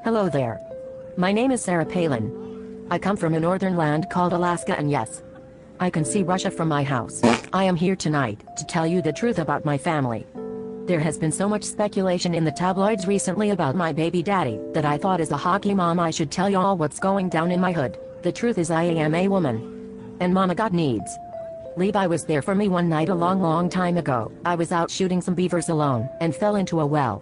Hello there. My name is Sarah Palin. I come from a northern land called Alaska, and yes, I can see Russia from my house. I am here tonight to tell you the truth about my family. There has been so much speculation in the tabloids recently about my baby daddy that I thought as a hockey mom I should tell y'all what's going down in my hood. The truth is I am a woman. And mama got needs. Levi was there for me one night a long time ago. I was out shooting some beavers alone and fell into a well.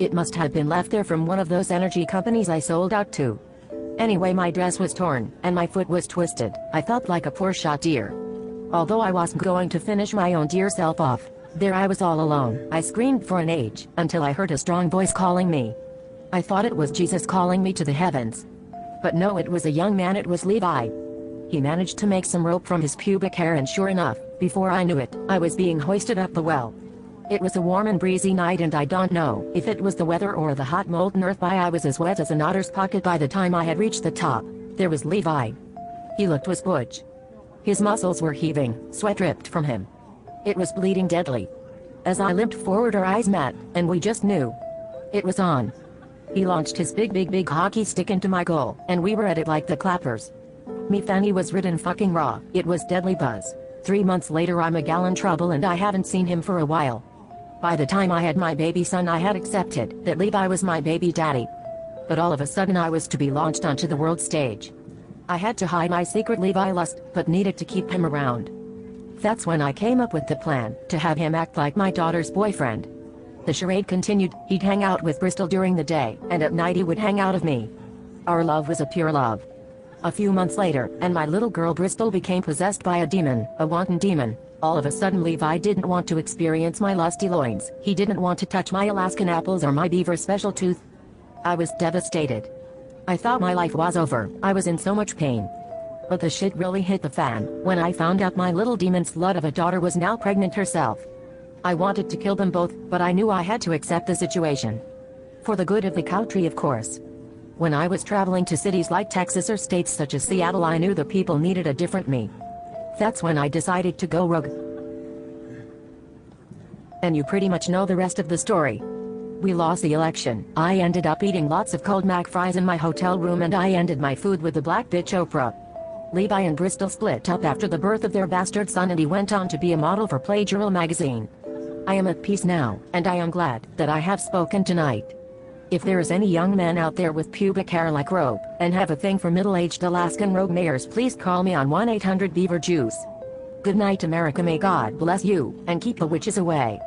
It must have been left there from one of those energy companies I sold out to. Anyway, my dress was torn and my foot was twisted. I felt like a poor shot deer. Although I wasn't going to finish my own dear self off, there I was all alone. I screamed for an age until I heard a strong voice calling me. I thought it was Jesus calling me to the heavens. But no, it was a young man. It was Levi. He managed to make some rope from his pubic hair, and sure enough, before I knew it, I was being hoisted up the well. It was a warm and breezy night, and I don't know if it was the weather or the hot molten earth. I was as wet as an otter's pocket by the time I had reached the top. There was Levi. He looked was butch. His muscles were heaving, sweat dripped from him. It was bleeding deadly. As I limped forward, our eyes met, and we just knew. It was on. He launched his big hockey stick into my goal, and we were at it like the clappers. Me fanny was ridden fucking raw. It was deadly buzz. 3 months later I'm a gal in trouble, and I haven't seen him for a while. By the time I had my baby son, I had accepted that Levi was my baby daddy. But all of a sudden I was to be launched onto the world stage. I had to hide my secret Levi lust, but needed to keep him around. That's when I came up with the plan to have him act like my daughter's boyfriend. The charade continued. He'd hang out with Bristol during the day, and at night he would hang out with me. Our love was a pure love. A few months later, and my little girl Bristol became possessed by a demon, a wanton demon. All of a sudden Levi didn't want to experience my lusty loins. He didn't want to touch my Alaskan apples or my beaver special tooth. I was devastated. I thought my life was over. I was in so much pain. But the shit really hit the fan when I found out my little demon slut of a daughter was now pregnant herself. I wanted to kill them both, but I knew I had to accept the situation. For the good of the country, of course. When I was traveling to cities like Texas or states such as Seattle, I knew the people needed a different me. That's when I decided to go rogue. And you pretty much know the rest of the story. We lost the election. I ended up eating lots of cold mac fries in my hotel room, and I ended my food with the black bitch Oprah. Levi and Bristol split up after the birth of their bastard son, and he went on to be a model for Plagiarism magazine. I am at peace now, and I am glad that I have spoken tonight. If there is any young man out there with pubic hair like rope, and have a thing for middle-aged Alaskan rogue mayors, please call me on 1-800-BEAVER-JUICE. Good night, America. May God bless you, and keep the witches away.